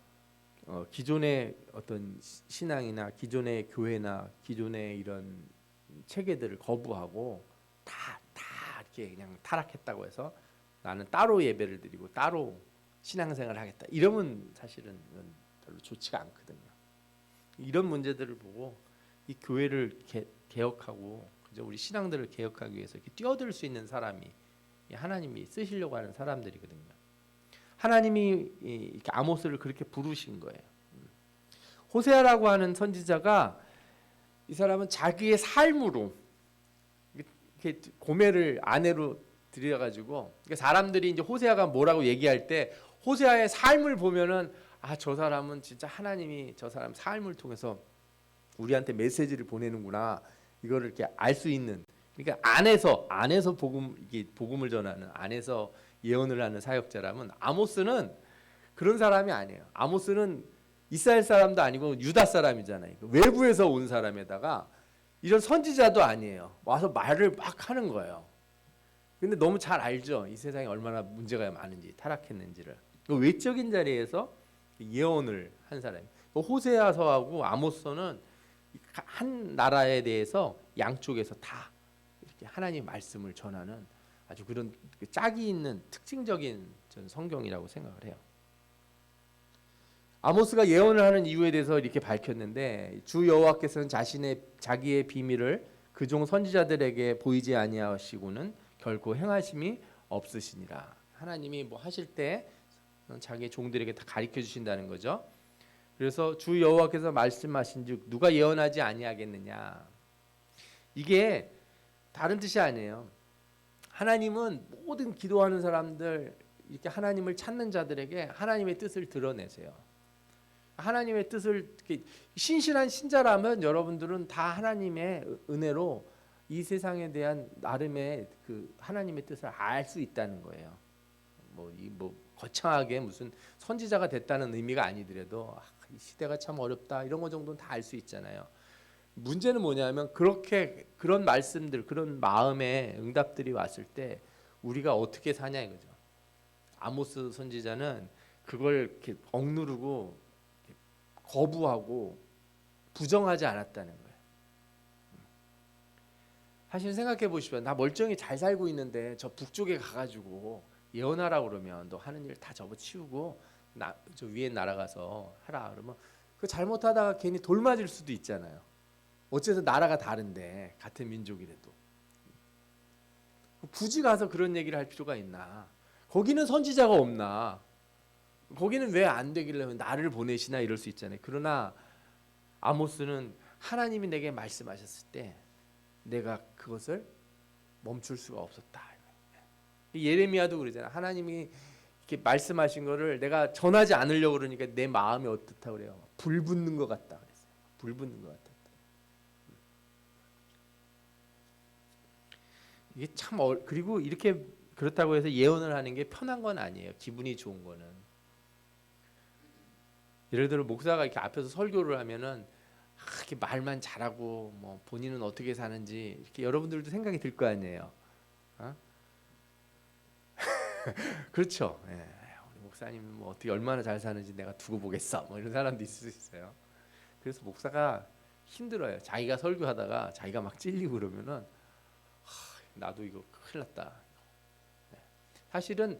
기존의 어떤 신앙이나 기존의 교회나 기존의 이런 체계들을 거부하고 다 이렇게 그냥 타락했다고 해서 나는 따로 예배를 드리고 따로 신앙생활을 하겠다, 이러면 사실은 별로 좋지가 않거든요. 이런 문제들을 보고 이 교회를 개혁하고, 그죠? 우리 신앙들을 개혁하기 위해서 이렇게 뛰어들 수 있는 사람이 하나님이 쓰시려고 하는 사람들이거든요. 하나님이 이렇게 아모스를 그렇게 부르신 거예요. 호세아라고 하는 선지자가, 이 사람은 자기의 삶으로 이렇게 고멜을 아내로 들여가지고, 사람들이 이제 호세아가 뭐라고 얘기할 때 호세아의 삶을 보면은 저 사람은 진짜 하나님이 저 사람 삶을 통해서 우리한테 메시지를 보내는구나, 이거를 이렇게 알 수 있는, 그러니까 안에서 복음을 전하는, 안에서 예언을 하는 사역자라면, 아모스는 그런 사람이 아니에요. 아모스는 이스라엘 사람도 아니고 유다 사람이잖아요. 외부에서 온 사람에다가 이런 선지자도 아니에요. 와서 말을 막 하는 거예요. 근데 너무 잘 알죠, 이 세상에 얼마나 문제가 많은지, 타락했는지를. 외적인 자리에서 예언을 한 사람이, 호세아서하고 아모스는 한 나라에 대해서 양쪽에서 다 이렇게 하나님의 말씀을 전하는 아주 그런 짝이 있는 특징적인 전 성경이라고 생각을 해요. 아모스가 예언을 하는 이유에 대해서 이렇게 밝혔는데, 주 여호와께서는 자기의 비밀을 그종 선지자들에게 보이지 아니하시고는 결코 행하심이 없으시니라. 하나님이 뭐 하실 때 자기 종들에게 다 가르쳐 주신다는 거죠. 그래서 주 여호와께서 말씀하신즉 누가 예언하지 아니하겠느냐. 이게 다른 뜻이 아니에요. 하나님은 모든 기도하는 사람들, 이렇게 하나님을 찾는 자들에게 하나님의 뜻을 드러내세요. 하나님의 뜻을, 신실한 신자라면 여러분들은 다 하나님의 은혜로 이 세상에 대한 나름의 그 하나님의 뜻을 알 수 있다는 거예요. 뭐 거창하게 무슨 선지자가 됐다는 의미가 아니더라도 이 시대가 참 어렵다, 이런 거 정도는 다 알 수 있잖아요. 문제는 뭐냐면 그런 말씀들, 그런 마음의 응답들이 왔을 때 우리가 어떻게 사냐 이거죠. 아모스 선지자는 그걸 이렇게 억누르고 이렇게 거부하고 부정하지 않았다는 거예요. 사실 생각해 보시면, 나 멀쩡히 잘 살고 있는데 저 북쪽에 가가지고 예언하라 그러면 너 하는 일 다 접어치우고 저 위에 날아가서 하라 그러면 그 잘못하다가 괜히 돌 맞을 수도 있잖아요. 어째서 나라가 다른데 같은 민족이라도 굳이 가서 그런 얘기를 할 필요가 있나? 거기는 선지자가 없나? 거기는 왜 안 되길래 나를 보내시나, 이럴 수 있잖아요. 그러나 아모스는 하나님이 내게 말씀하셨을 때 내가 그것을 멈출 수가 없었다. 예레미야도 그러잖아. 하나님이 이렇게 말씀하신 거를 내가 전하지 않으려고 그러니까 내 마음이 어떻다 그래요? 불 붙는 것 같다 그랬어요. 불 붙는 것 같다. 이게 참 그리고 이렇게 그렇다고 해서 예언을 하는 게 편한 건 아니에요. 기분이 좋은 거는. 예를 들어 목사가 이렇게 앞에서 설교를 하면은 이렇게 말만 잘하고 뭐 본인은 어떻게 사는지 이렇게 여러분들도 생각이 들 거 아니에요. 어? 그렇죠. 예. 우리 목사님은 뭐 어떻게 얼마나 잘 사는지 내가 두고 보겠어. 뭐 이런 사람도 있을 수 있어요. 그래서 목사가 힘들어요. 자기가 설교하다가 자기가 막 찔리고 그러면은 나도 이거 큰일 났다. 사실은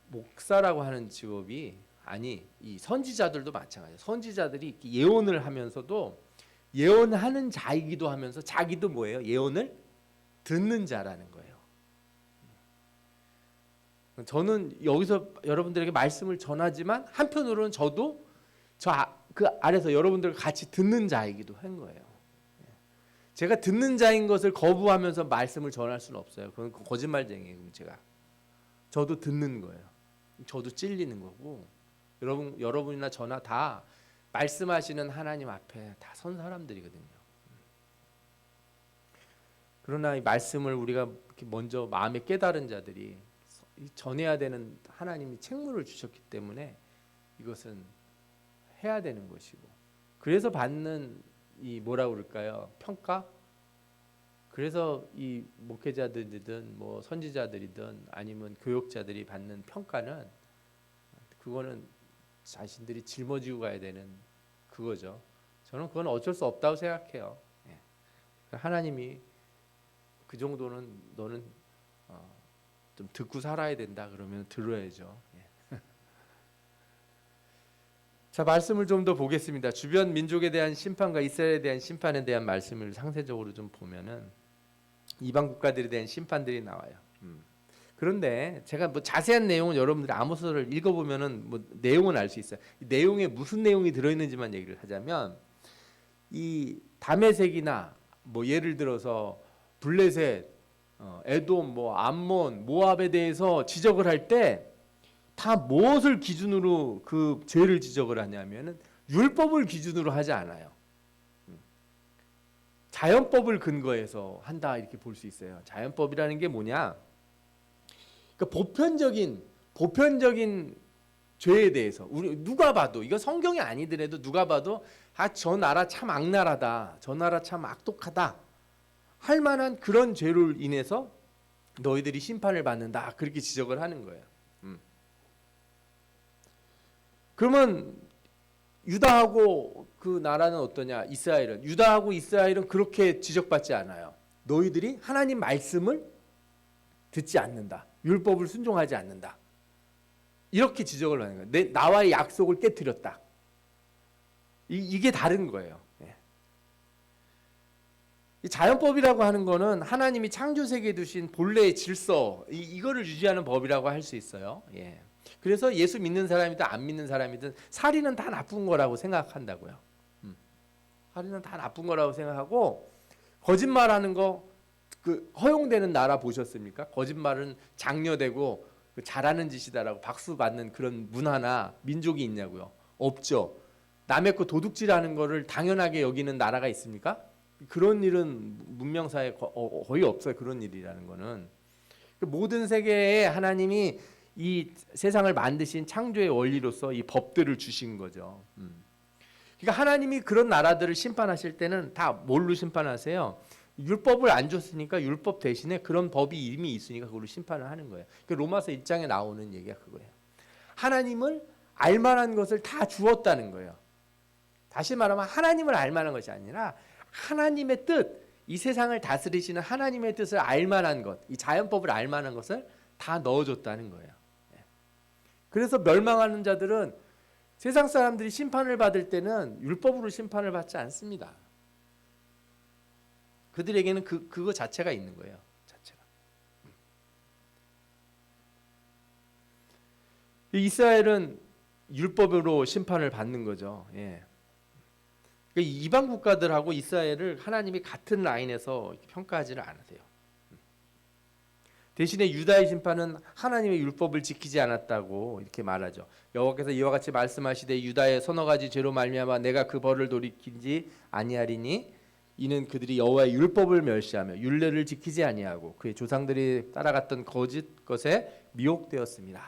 목사라고 하는 직업이, 이 선지자들도 마찬가지예요. 선지자들이 예언을 하면서도 예언하는 자이기도 하면서 자기도 뭐예요? 예언을 듣는 자라는 거예요. 저는 여기서 여러분들에게 말씀을 전하지만 한편으로는 저도 그 아래서 여러분들과 같이 듣는 자이기도 한 거예요. 제가 듣는 자인 것을 거부하면서 말씀을 전할 수는 없어요. 그건 거짓말쟁이에요. 저도 듣는 거예요. 저도 찔리는 거고 여러분이나 저나 다 말씀하시는 하나님 앞에 다 선 사람들이거든요. 그러나 이 말씀을 우리가 먼저 마음에 깨달은 자들이 전해야 되는 하나님이 책무를 주셨기 때문에 이것은 해야 되는 것이고, 그래서 받는 이 뭐라 그럴까요? 평가? 그래서 이 목회자들이든 뭐 선지자들이든 아니면 교역자들이 받는 평가는 그거는 자신들이 짊어지고 가야 되는 그거죠. 저는 그건 어쩔 수 없다고 생각해요. 하나님이 그 정도는 너는 좀 듣고 살아야 된다 그러면 들어야죠. 자, 말씀을 좀 더 보겠습니다. 주변 민족에 대한 심판과 이스라엘에 대한 심판에 대한 말씀을 상세적으로 좀 보면은 이방 국가들에 대한 심판들이 나와요. 그런데 제가 뭐 자세한 내용은 여러분들이 아모스를 읽어보면은 뭐 내용은 알 수 있어요. 이 내용에 무슨 내용이 들어있는지만 얘기를 하자면, 이 다메섹이나 뭐 예를 들어서 블레셋, 에돔, 뭐 암몬, 모압에 대해서 지적을 할 때 다 무엇을 기준으로 그 죄를 지적을 하냐면은 율법을 기준으로 하지 않아요. 자연법을 근거해서 한다 이렇게 볼 수 있어요. 자연법이라는 게 뭐냐? 그러니까 보편적인 죄에 대해서 우리 누가 봐도, 이거 성경이 아니더라도 누가 봐도 저 나라 참 악나라다, 저 나라 참 악독하다 할 만한 그런 죄로 인해서 너희들이 심판을 받는다 그렇게 지적을 하는 거예요. 그러면 유다하고 그 나라는 어떠냐? 이스라엘은, 유다하고 이스라엘은 그렇게 지적받지 않아요. 너희들이 하나님 말씀을 듣지 않는다, 율법을 순종하지 않는다, 이렇게 지적을 하는 거예요. 나와의 약속을 깨뜨렸다. 이게 다른 거예요. 이 자연법이라고 하는 거는 하나님이 창조세계에 두신 본래의 질서, 이거를 유지하는 법이라고 할 수 있어요. 그래서 예수 믿는 사람이든 안 믿는 사람이든 살인은 다 나쁜 거라고 생각한다고요. 살인은 다 나쁜 거라고 생각하고, 거짓말하는 거 그 허용되는 나라 보셨습니까? 거짓말은 장려되고 잘하는 짓이다라고 박수 받는 그런 문화나 민족이 있냐고요? 없죠. 남의 거 도둑질하는 거를 당연하게 여기는 나라가 있습니까? 그런 일은 문명사에 거의 없어요. 그런 일이라는 거는 모든 세계에 하나님이 이 세상을 만드신 창조의 원리로서 이 법들을 주신 거죠. 그러니까 하나님이 그런 나라들을 심판하실 때는 다 뭘로 심판하세요? 율법을 안 줬으니까 율법 대신에 그런 법이 이미 있으니까 그걸로 심판을 하는 거예요. 로마서 1장에 나오는 얘기가 그거예요. 하나님을 알만한 것을 다 주었다는 거예요. 다시 말하면 하나님을 알만한 것이 아니라 하나님의 뜻, 이 세상을 다스리시는 하나님의 뜻을 알만한 것, 이 자연법을 알만한 것을 다 넣어줬다는 거예요. 그래서 멸망하는 자들은 세상 사람들이 심판을 받을 때는 율법으로 심판을 받지 않습니다. 그들에게는 그거 자체가 있는 거예요. 자체가. 이스라엘은 율법으로 심판을 받는 거죠. 이방 국가들하고 이스라엘을 하나님이 같은 라인에서 평가하지는 않으세요. 대신에 유다의 심판은 하나님의 율법을 지키지 않았다고 이렇게 말하죠. 여호와께서 이와 같이 말씀하시되 유다의 서너 가지 죄로 말미암아 내가 그 벌을 돌이키지 아니하리니 이는 그들이 여호와의 율법을 멸시하며 율례를 지키지 아니하고 그의 조상들이 따라갔던 거짓 것에 미혹되었습니다.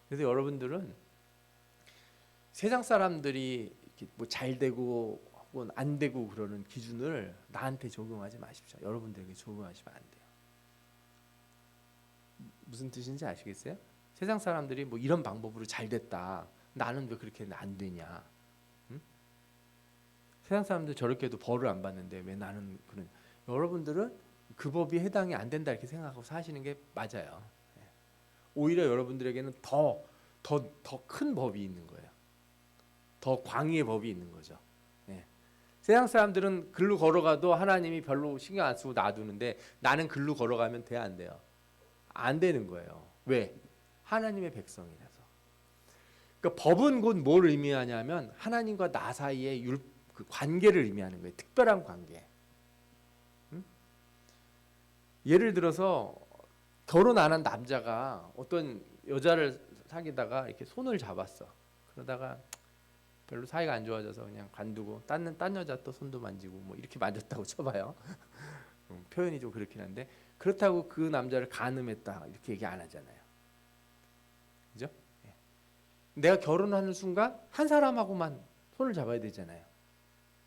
그래서 여러분들은 세상 사람들이 뭐 잘 되고 혹은 안 되고 그러는 기준을 나한테 적용하지 마십시오. 여러분들에게 적용하시면 안 돼요. 무슨 뜻인지 아시겠어요? 세상 사람들이 뭐 이런 방법으로 잘 됐다, 나는 왜 그렇게 안 되냐? 세상 사람들 저렇게 해도 벌을 안 받는데 왜 나는 그런? 여러분들은 그 법이 해당이 안 된다 이렇게 생각하고 사시는 게 맞아요. 오히려 여러분들에게는 더 큰 법이 있는 거예요. 더 광의의 법이 있는 거죠. 세상 사람들은 글로 걸어가도 하나님이 별로 신경 안 쓰고 놔두는데 나는 글로 걸어가면 돼, 안 돼요? 안 되는 거예요. 왜? 하나님의 백성이라서. 그러니까 법은 곧 뭘 의미하냐면 하나님과 나 사이의 그 관계를 의미하는 거예요. 특별한 관계. 응? 예를 들어서 결혼 안 한 남자가 어떤 여자를 사귀다가 이렇게 손을 잡았어. 그러다가 별로 사이가 안 좋아져서 그냥 관두고 딴 여자 또 손도 만지고 뭐 이렇게 만졌다고 쳐봐요. 표현이 좀 그렇긴 한데 그렇다고 그 남자를 간음했다 이렇게 얘기 안 하잖아요. 그죠? 예. 내가 결혼하는 순간 한 사람하고만 손을 잡아야 되잖아요.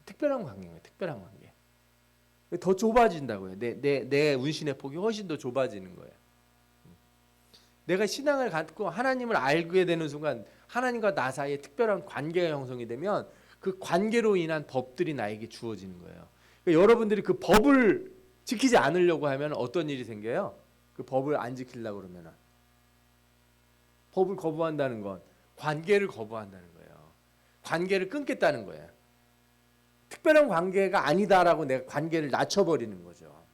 특별한 관계예요. 특별한 관계. 더 좁아진다고요. 내 운신의 폭이 훨씬 더 좁아지는 거예요. 내가 신앙을 갖고 하나님을 알게 되는 순간 하나님과 나 사이에 특별한 관계가 형성이 되면 그 관계로 인한 법들이 나에게 주어지는 거예요. 그러니까 여러분들이 그 법을 지키지 않으려고 하면 어떤 일이 생겨요? 그 법을 안 지키려고 그러면 법을 거부한다는 건 관계를 거부한다는 거예요. 관계를 끊겠다는 거예요. 특별한 관계가 아니다라고 내가 관계를 낮춰버리는 거죠.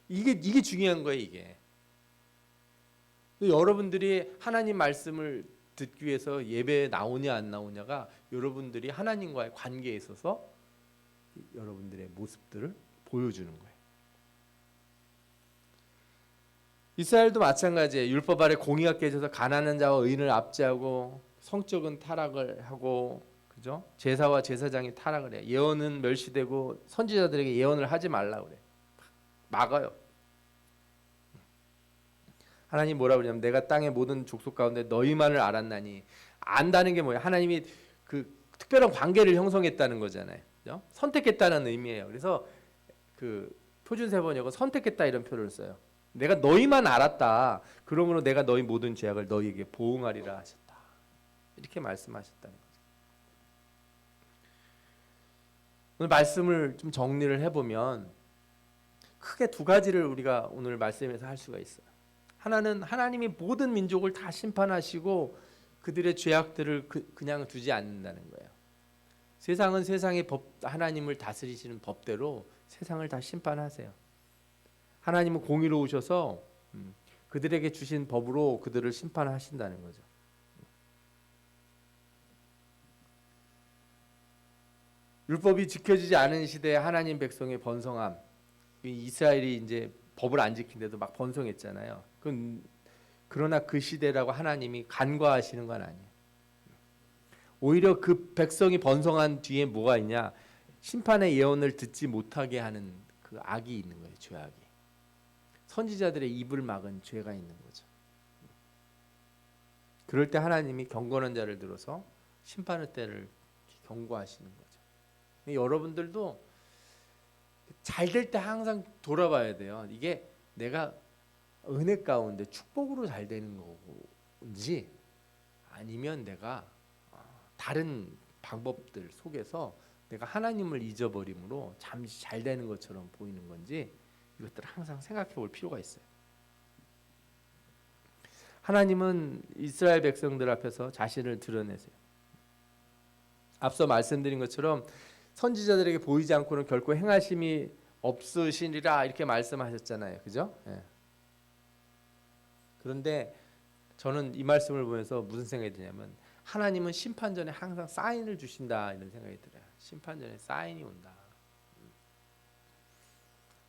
이게 중요한 거예요. 이게. 여러분들이 하나님 말씀을 듣기 위해서 예배에 나오냐 안 나오냐가 여러분들이 하나님과의 관계에 있어서 여러분들의 모습들을 보여주는 거예요. 이스라엘도 마찬가지예요. 율법 아래 공의가 깨져서 가난한 자와 의인을 압제하고 성적은 타락을 하고 그죠? 제사와 제사장이 타락을 해. 예언은 멸시되고 선지자들에게 예언을 하지 말라 그래. 막아요. 하나님 뭐라 그러냐면 내가 땅의 모든 족속 가운데 너희만을 알았나니. 안다는 게 뭐예요? 하나님이 그 특별한 관계를 형성했다는 거잖아요. 그죠? 선택했다는 의미예요. 그래서 그 표준세 번역은 선택했다 이런 표현을 써요. 내가 너희만 알았다. 그러므로 내가 너희 모든 죄악을 너희에게 보응하리라 하셨다. 이렇게 말씀하셨다는 거죠. 오늘 말씀을 좀 정리를 해보면 크게 두 가지를 우리가 오늘 말씀에서 할 수가 있어요. 하나는 하나님이 모든 민족을 다 심판하시고 그들의 죄악들을 그냥 두지 않는다는 거예요. 세상은 세상의 법, 하나님을 다스리시는 법대로 세상을 다 심판하세요. 하나님은 공의로우셔서 그들에게 주신 법으로 그들을 심판하신다는 거죠. 율법이 지켜지지 않은 시대에 하나님 백성의 번성함, 이스라엘이 이제 법을 안 지킨데도 막 번성했잖아요. 그러나 그 시대라고 하나님이 간과하시는 건 아니에요. 오히려 그 백성이 번성한 뒤에 뭐가 있냐? 심판의 예언을 듣지 못하게 하는 그 악이 있는 거예요. 죄악이. 선지자들의 입을 막은 죄가 있는 거죠. 그럴 때 하나님이 경건한 자를 들어서 심판의 때를 경고하시는 거죠. 여러분들도 잘 될 때 항상 돌아봐야 돼요. 이게 내가 은혜 가운데 축복으로 잘 되는 건지 아니면 내가 다른 방법들 속에서 내가 하나님을 잊어버림으로 잠시 잘 되는 것처럼 보이는 건지 이것들을 항상 생각해 볼 필요가 있어요. 하나님은 이스라엘 백성들 앞에서 자신을 드러내세요. 앞서 말씀드린 것처럼 선지자들에게 보이지 않고는 결코 행하심이 없으시리라 이렇게 말씀하셨잖아요. 그죠? 예. 그런데 저는 이 말씀을 보면서 무슨 생각이 드냐면 하나님은 심판 전에 항상 사인을 주신다 이런 생각이 들어요. 심판 전에 사인이 온다.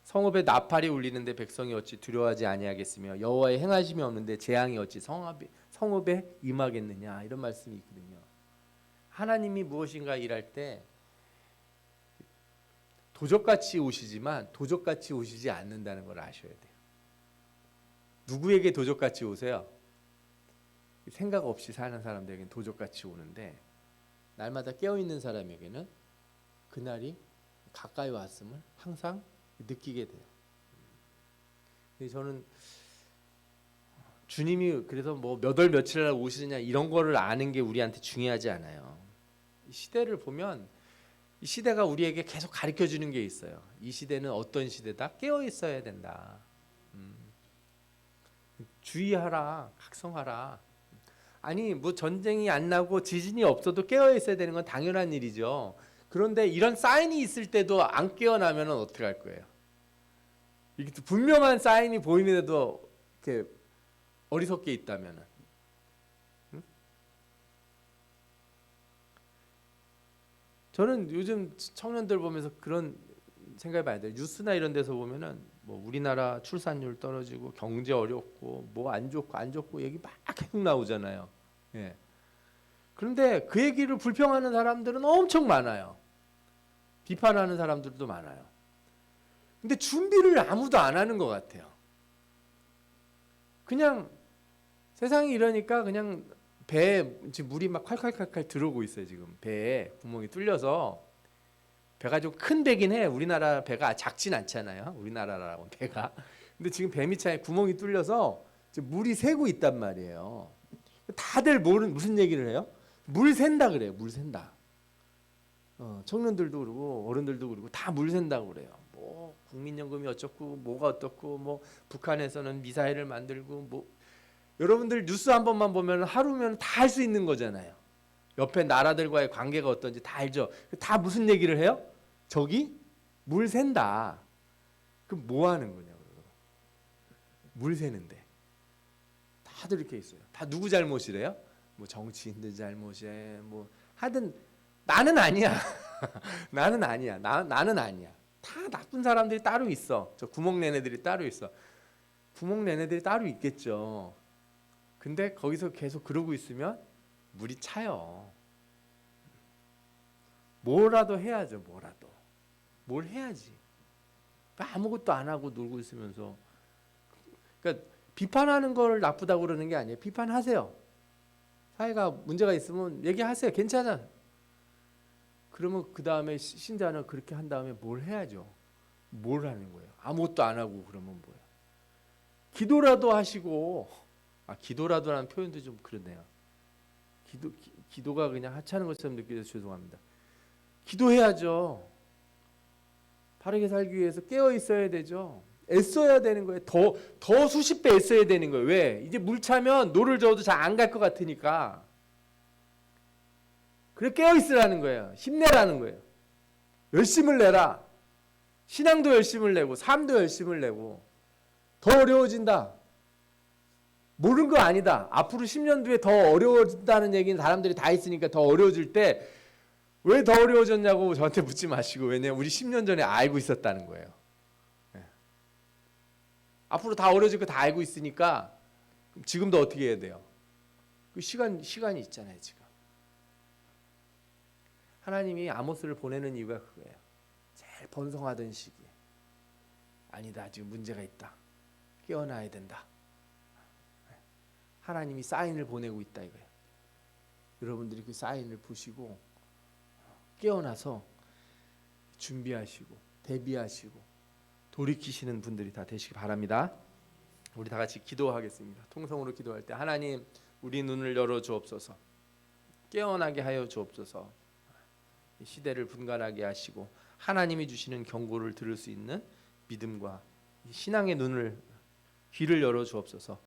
성읍에 나팔이 울리는데 백성이 어찌 두려워하지 아니하겠으며 여호와의 행하심이 없는데 재앙이 어찌 성읍에 임하겠느냐 이런 말씀이 있거든요. 하나님이 무엇인가 일할 때 도적같이 오시지만 도적같이 오시지 않는다는 걸 아셔야 돼요. 누구에게 도적같이 오세요? 생각 없이 사는 사람들에게는 도적같이 오는데 날마다 깨어있는 사람에게는 그날이 가까이 왔음을 항상 느끼게 돼요. 저는 주님이 그래서 뭐 몇 월 며칠 날 오시느냐 이런 거를 아는 게 우리한테 중요하지 않아요. 이 시대를 보면 이 시대가 우리에게 계속 가르쳐 주는 게 있어요. 이 시대는 어떤 시대다? 깨어 있어야 된다. 주의하라, 각성하라. 아니 뭐 전쟁이 안 나고 지진이 없어도 깨어 있어야 되는 건 당연한 일이죠. 그런데 이런 사인이 있을 때도 안 깨어나면 어떻게 할 거예요? 이게 분명한 사인이 보이는데도 이렇게 어리석게 있다면은, 응? 저는 요즘 청년들 보면서 그런 생각이 많이 들어요. 뉴스나 이런 데서 보면은 뭐 우리나라 출산율 떨어지고 경제 어렵고 뭐 안 좋고 얘기 막 계속 나오잖아요. 예. 그런데 그 얘기를 불평하는 사람들은 엄청 많아요. 비판하는 사람들도 많아요. 근데 준비를 아무도 안 하는 것 같아요. 그냥 세상이 이러니까 그냥 배에 지금 물이 막 콸콸콸콸 들어오고 있어요. 지금 배에 구멍이 뚫려서 배가 좀 큰 배긴 해. 우리나라 배가 작진 않잖아요. 우리나라라고 배가. 근데 지금 배 밑에 구멍이 뚫려서 지금 물이 새고 있단 말이에요. 다들 무슨 얘기를 해요? 물 샌다 그래요. 물 샌다. 청년들도 그러고 어른들도 그러고 다 물 샌다고 그래요. 뭐 국민연금이 어쩌고 뭐가 어떻고 뭐 북한에서는 미사일을 만들고 뭐 여러분들 뉴스 한 번만 보면 하루면 다 할 수 있는 거잖아요. 옆에 나라들과의 관계가 어떤지 다 알죠. 다 무슨 얘기를 해요? 저기 물 샌다. 그럼 뭐 하는 거냐고요. 물 새는데. 다들 이렇게 있어요. 다 누구 잘못이래요? 뭐 정치인들 잘못이에 뭐 하여튼 나는 아니야. 나는 아니야. 나는 아니야. 다 나쁜 사람들이 따로 있어. 저 구멍 낸 애들이 따로 있어. 구멍 낸 애들이 따로 있겠죠. 근데 거기서 계속 그러고 있으면 물이 차요. 뭐라도 해야죠. 뭐라도. 뭘 해야지. 아무것도 안 하고 놀고 있으면서. 그러니까 비판하는 걸 나쁘다고 그러는 게 아니에요. 비판하세요. 사회가 문제가 있으면 얘기하세요. 괜찮아. 그러면 그 다음에 신자는 그렇게 한 다음에 뭘 해야죠. 뭘 하는 거예요. 아무것도 안 하고 그러면 뭐예요. 기도라도 하시고, 기도라도라는 표현도 좀 그러네요. 기도가 그냥 하찮은 것처럼 느껴져서 죄송합니다. 기도해야죠. 바르게 살기 위해서 깨어 있어야 되죠. 애써야 되는 거예요. 더 수십 배 애써야 되는 거예요. 왜? 이제 물 차면 노를 저어도 잘 안 갈 것 같으니까. 그래 깨어 있으라는 거예요. 힘내라는 거예요. 열심을 내라. 신앙도 열심을 내고 삶도 열심을 내고 더 어려워진다. 모르는 거 아니다. 앞으로 10년 뒤에 더 어려워진다는 얘기는 사람들이 다 있으니까 더 어려워질 때 왜 더 어려워졌냐고 저한테 묻지 마시고 왜냐면 우리 10년 전에 알고 있었다는 거예요. 네. 앞으로 다 어려워질 거 다 알고 있으니까 지금도 어떻게 해야 돼요? 그 시간이 있잖아요. 지금. 하나님이 아모스를 보내는 이유가 그거예요. 제일 번성하던 시기에. 아니다. 지금 문제가 있다. 깨어나야 된다. 하나님이 사인을 보내고 있다 이거예요. 여러분들이 그 사인을 보시고 깨어나서 준비하시고 대비하시고 돌이키시는 분들이 다 되시기 바랍니다. 우리 다 같이 기도하겠습니다. 통성으로 기도할 때 하나님 우리 눈을 열어 주옵소서. 깨어나게 하여 주옵소서. 시대를 분간하게 하시고 하나님이 주시는 경고를 들을 수 있는 믿음과 신앙의 눈을 귀를 열어 주옵소서.